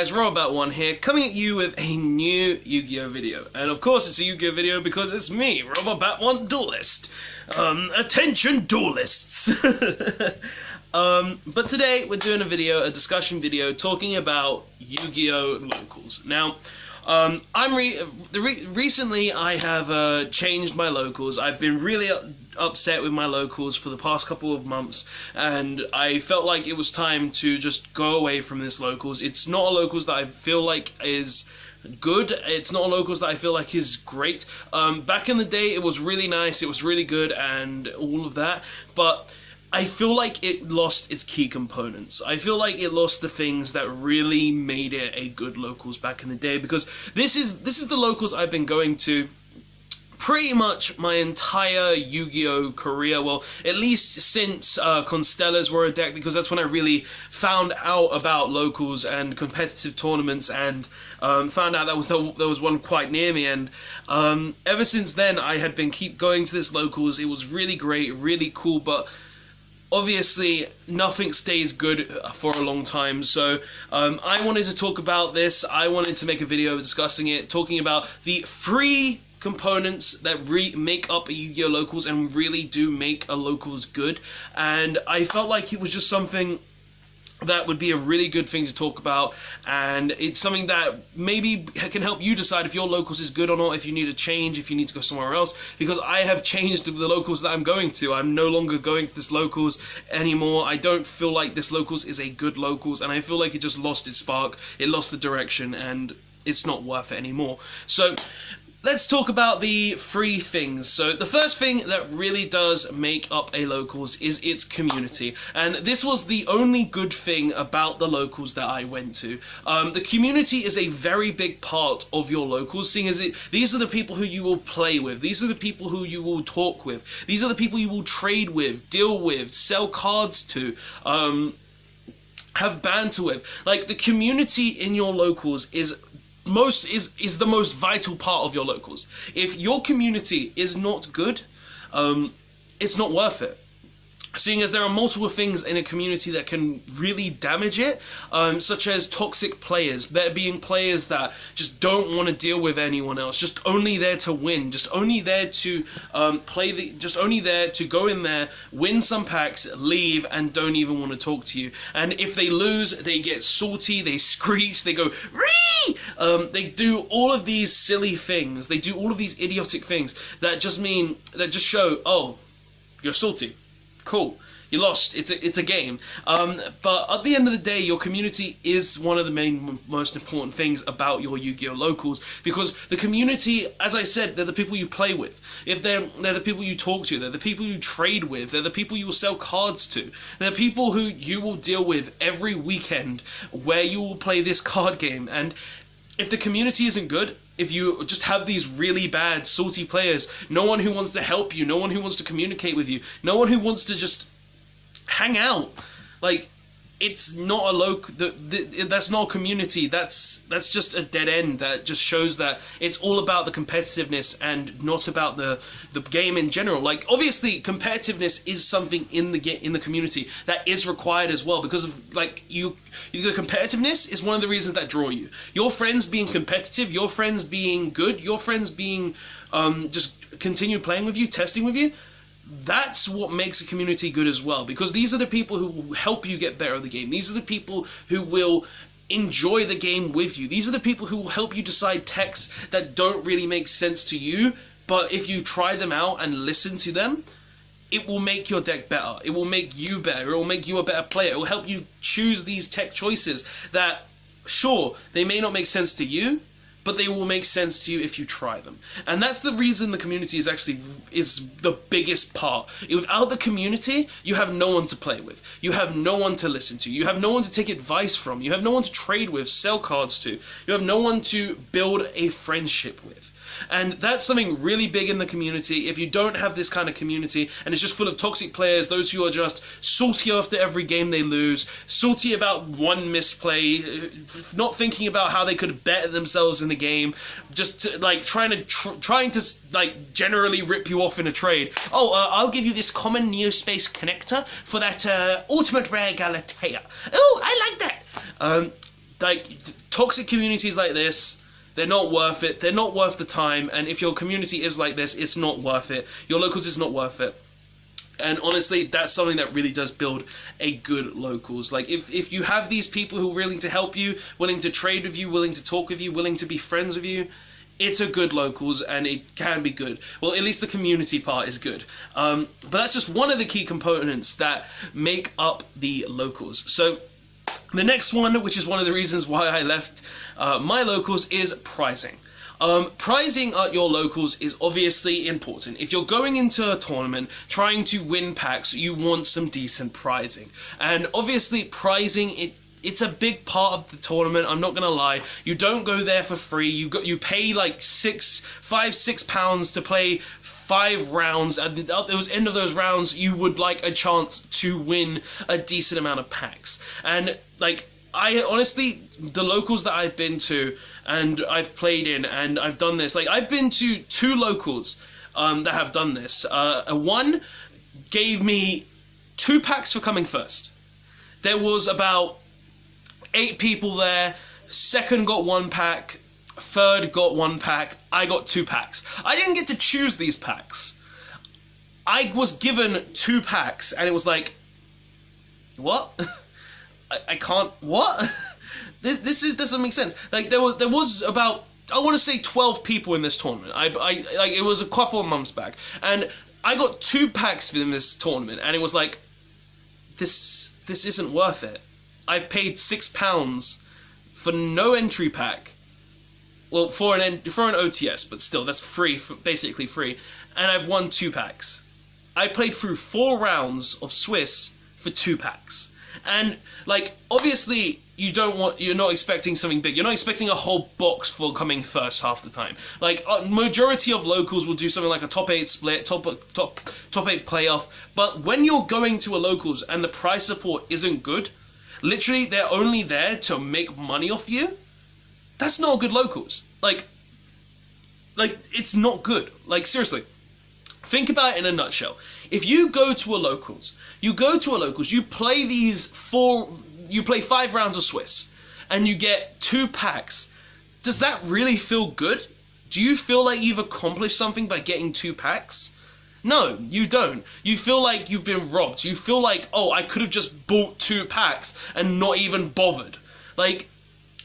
guys, Robot1 here, coming at you with a new Yu-Gi-Oh video. And of course it's a Yu-Gi-Oh video because it's me, Robot1 Duelist. Attention duelists! But today we're doing a discussion video, talking about Yu-Gi-Oh locals. Now, recently I have changed my locals. I've been really upset with my locals for the past couple of months, and I felt like it was time to just go away from this locals. It's not a locals that I feel like is good. It's not a locals that I feel like is great. Back in the day it was really nice, it was really good and all of that, but I feel like it lost its key components. I feel like it lost the things that really made it a good locals back in the day, because this is the locals I've been going to pretty much my entire Yu-Gi-Oh career. Well, at least since Constellas were a deck, because that's when I really found out about locals and competitive tournaments, and found out there was one quite near me, and ever since then I had been keep going to this locals. It was really great, really cool, but obviously nothing stays good for a long time, so I wanted to talk about this. I wanted to make a video discussing it, talking about the free components that make up a Yu-Gi-Oh locals and really do make a locals good, and I felt like it was just something that would be a really good thing to talk about, and it's something that maybe can help you decide if your locals is good or not, if you need a change, if you need to go somewhere else, because I have changed the locals that I'm going to. I'm no longer going to this locals anymore. I don't feel like this locals is a good locals, and I feel like it just lost its spark, it lost the direction, and it's not worth it anymore. So let's talk about the free things. So the first thing that really does make up a locals is its community, and this was the only good thing about the locals that I went to. The community is a very big part of your locals, seeing as these are the people who you will play with, these are the people who you will talk with, these are the people you will trade with, deal with, sell cards to, have banter with. Like, the community in your locals is the most vital part of your locals. If your community is not good, it's not worth it. Seeing as there are multiple things in a community that can really damage it, such as toxic players. There being players that just don't want to deal with anyone else, just only there to win, just only there to just only there to go in there, win some packs, leave, and don't even want to talk to you. And if they lose, they get salty, they screech, they go ree. They do all of these silly things. They do all of these idiotic things that just show, oh, you're salty. Cool, you lost. It's a game. But at the end of the day, your community is one of the most important things about your Yu-Gi-Oh locals, because the community, as I said, they're the people you play with. If they're the people you talk to, they're the people you trade with, they're the people you will sell cards to, they're people who you will deal with every weekend where you will play this card game. And if the community isn't good, if you just have these really bad, salty players, no one who wants to help you, no one who wants to communicate with you, no one who wants to just hang out, like, it's not a that's not a community. That's just a dead end. That just shows that it's all about the competitiveness and not about the game in general. Like, obviously competitiveness is something in the community that is required as well, because of, like, the competitiveness is one of the reasons that draw you. Your friends being competitive, your friends being good, your friends being just continue playing with you, testing with you. That's what makes a community good as well, because these are the people who will help you get better at the game. These are the people who will enjoy the game with you. These are the people who will help you decide techs that don't really make sense to you, but if you try them out and listen to them, it will make your deck better. It will make you better. It will make you a better player. It will help you choose these tech choices that, sure, they may not make sense to you, but they will make sense to you if you try them. And that's the reason the community is the biggest part. Without the community, you have no one to play with. You have no one to listen to. You have no one to take advice from. You have no one to trade with, sell cards to. You have no one to build a friendship with. And that's something really big in the community. If you don't have this kind of community, and it's just full of toxic players, those who are just salty after every game they lose, salty about one misplay, not thinking about how they could better themselves in the game, just like trying to like generally rip you off in a trade. Oh, I'll give you this common Neospace connector for that ultimate rare Galatea. Oh, I like that. Like toxic communities like this, they're not worth it. They're not worth the time. And if your community is like this, it's not worth it. Your locals is not worth it. And honestly, that's something that really does build a good locals. Like, if you have these people who are willing to help you, willing to trade with you, willing to talk with you, willing to be friends with you, it's a good locals, and it can be good. Well, at least the community part is good. But that's just one of the key components that make up the locals. So the next one, which is one of the reasons why I left my locals, is pricing. Pricing at your locals is obviously important. If you're going into a tournament trying to win packs, you want some decent pricing. And obviously pricing, it's a big part of the tournament. I'm not gonna lie. You don't go there for free. You pay like £5-6 to play 5 rounds. At the end of those rounds, you would like a chance to win a decent amount of packs. And like, I honestly, the locals that I've been to and I've played in and I've done this, like, I've been to 2 locals that have done this. One gave me 2 packs for coming first. There was about 8 people there. Second got 1 pack. Third got 1 pack. I got 2 packs. I didn't get to choose these packs. I was given 2 packs and it was like, what? I can't, what? This doesn't make sense. Like, there was about, I want to say 12 people in this tournament. Like, it was a couple of months back, and I got 2 packs in this tournament, and it was like, this isn't worth it. I've paid £6 for no entry pack. Well, for an OTS, but still, that's free, basically free. And I've won 2 packs. I played through 4 rounds of Swiss for 2 packs. And, like, obviously, you're not expecting something big. You're not expecting a whole box for coming first half the time. Like, majority of locals will do something like a top 8 split, top 8 playoff. But when you're going to a locals and the prize support isn't good, literally, they're only there to make money off you, that's not good locals. Like, it's not good. Like, seriously. Think about it in a nutshell. If you go to a locals, you play you play 5 rounds of Swiss, and you get 2 packs. Does that really feel good? Do you feel like you've accomplished something by getting 2 packs? No, you don't. You feel like you've been robbed. You feel like, oh, I could have just bought 2 packs and not even bothered. Like,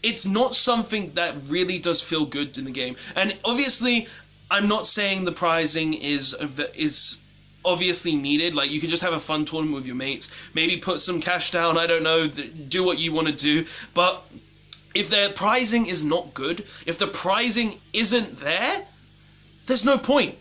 it's not something that really does feel good in the game. And obviously, I'm not saying the pricing is obviously needed. Like, you can just have a fun tournament with your mates, maybe put some cash down, I don't know, do what you want to do. But if the pricing is not good, if the pricing isn't there, there's no point.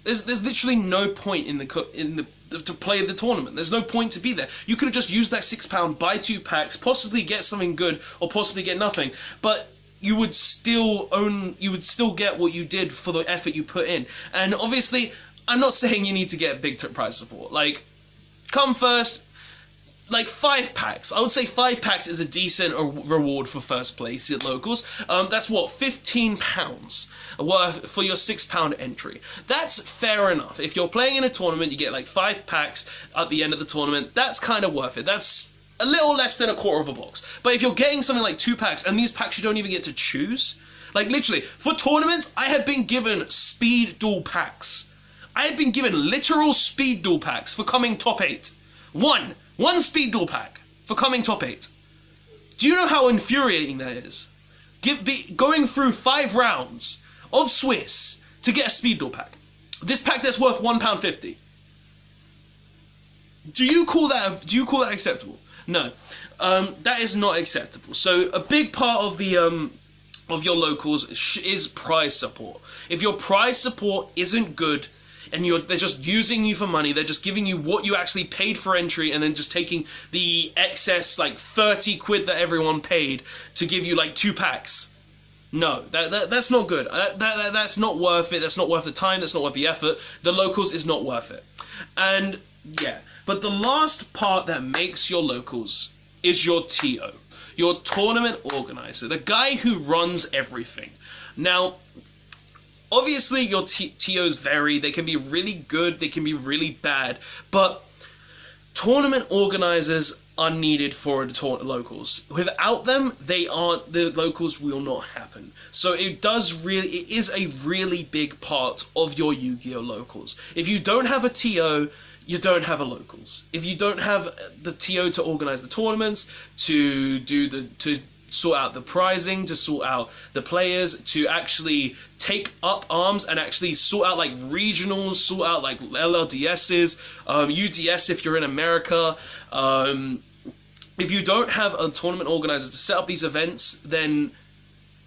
There's literally no point to play the tournament. There's no point to be there. You could have just used that £6, buy 2 packs, possibly get something good, or possibly get nothing. But you would still get what you did for the effort you put in. And obviously, I'm not saying you need to get big prize support. Like, come first, like 5 packs. I would say 5 packs is a decent reward for first place at locals. That's what, £15 worth for your £6 entry. That's fair enough. If you're playing in a tournament, you get like 5 packs at the end of the tournament. That's kind of worth it. That's a little less than a quarter of a box. But if you're getting something like 2 packs, and these packs you don't even get to choose, like, literally, for tournaments, I have been given speed duel packs. I had been given literal speed duel packs for coming top 8. One speed duel pack for coming top 8. Do you know how infuriating that is? Going through 5 rounds of Swiss to get a speed duel pack. This pack that's worth £1.50. Do you call that acceptable? No, that is not acceptable. So a big part of the of your locals is prize support. If your prize support isn't good, and they're just using you for money, they're just giving you what you actually paid for entry, and then just taking the excess, like 30 quid that everyone paid to give you like 2 packs. No, that's not good. That's not worth it. That's not worth the time. That's not worth the effort. The locals is not worth it. And yeah, but the last part that makes your locals is your TO, your tournament organizer, the guy who runs everything. Now, obviously, your TOs vary. They can be really good, they can be really bad, but tournament organizers are needed for the locals. Without them, the locals will not happen. So it is a really big part of your Yu-Gi-Oh locals. If you don't have a TO, you don't have a locals. If you don't have the TO to organize the tournaments, to sort out the prizing, to sort out the players, to actually take up arms and actually sort out like regionals, sort out like LLDSs, UDS if you're in America. If you don't have a tournament organizer to set up these events, then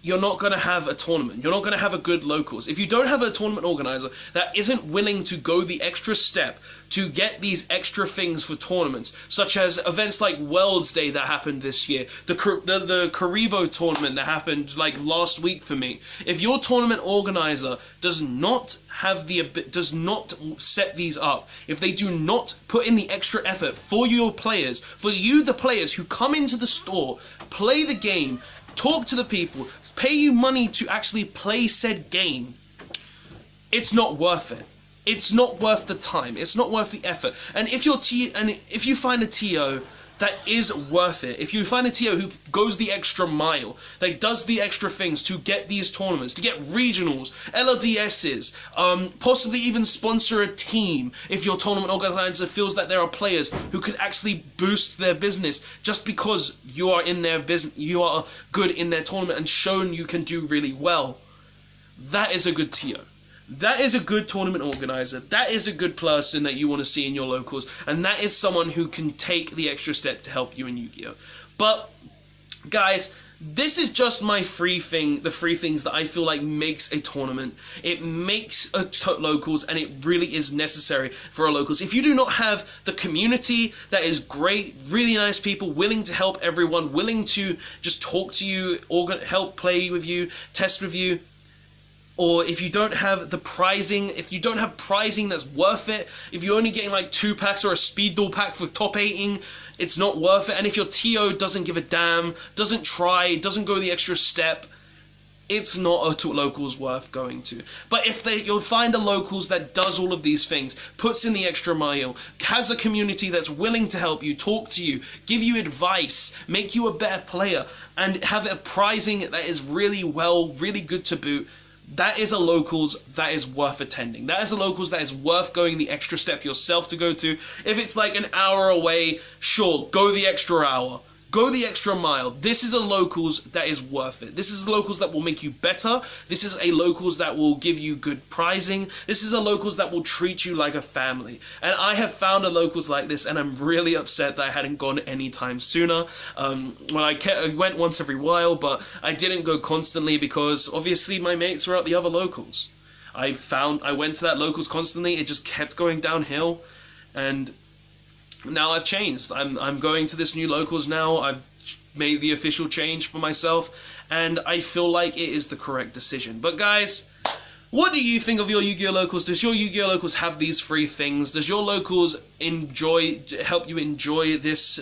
you're not going to have a tournament. You're not going to have a good locals. If you don't have a tournament organizer that isn't willing to go the extra step to get these extra things for tournaments, such as events like Worlds Day that happened this year, the Karibo tournament that happened like last week for me. If your tournament organizer does not set these up, if they do not put in the extra effort for your players, for you the players who come into the store, play the game, talk to the people, pay you money to actually play said game, it's not worth it. It's not worth the time. It's not worth the effort. And if you find a TO that is worth it, if you find a TO who goes the extra mile, that does the extra things to get these tournaments, to get regionals, LLDSs, possibly even sponsor a team, if your tournament organizer feels that there are players who could actually boost their business just because you are in their business, you are good in their tournament and shown you can do really well, that is a good TO. That is a good tournament organizer. That is a good person that you want to see in your locals, and that is someone who can take the extra step to help you in Yu-Gi-Oh. But guys, this is just my free thing, the free things that I feel like makes a tournament. It makes a locals, and it really is necessary for our locals. If you do not have the community that is great, really nice people, willing to help everyone, willing to just talk to you, help play with you, test with you, or if you don't have the prizing, if you don't have prizing that's worth it, if you're only getting like 2 packs or a speed duel pack for top 8ing, it's not worth it. And if your TO doesn't give a damn, doesn't try, doesn't go the extra step, it's not a locals worth going to. But if you'll find a locals that does all of these things, puts in the extra mile, has a community that's willing to help you, talk to you, give you advice, make you a better player, and have a prizing that is really good to boot, that is a locals that is worth attending. That is a locals that is worth going the extra step yourself to go to. If it's like an hour away, sure, go the extra hour. Go the extra mile. This is a locals that is worth it. This is a locals that will make you better. This is a locals that will give you good prizing. This is a locals that will treat you like a family. And I have found a locals like this, and I'm really upset that I hadn't gone any time sooner. I went once every while, but I didn't go constantly because obviously my mates were at the other locals. I went to that locals constantly. It just kept going downhill, and now I've changed. I'm going to this new locals now. I've made the official change for myself, and I feel like it is the correct decision. But guys, what do you think of your Yu-Gi-Oh locals? Does your Yu-Gi-Oh locals have these free things? Does your locals help you enjoy this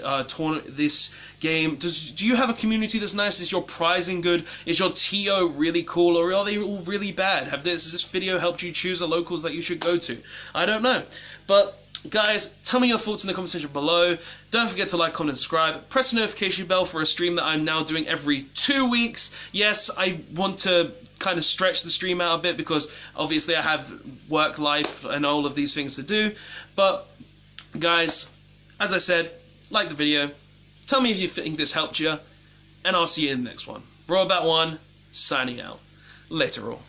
this game? Do you have a community that's nice? Is your prizing good? Is your TO really cool, or are they all really bad? Has this video helped you choose a locals that you should go to? I don't know, but guys, tell me your thoughts in the comment section below. Don't forget to like, comment, and subscribe. Press the notification bell for a stream that I'm now doing every 2 weeks. Yes, I want to kind of stretch the stream out a bit because obviously I have work life and all of these things to do. But guys, as I said, like the video. Tell me if you think this helped you, and I'll see you in the next one. Robot1, signing out. Later all.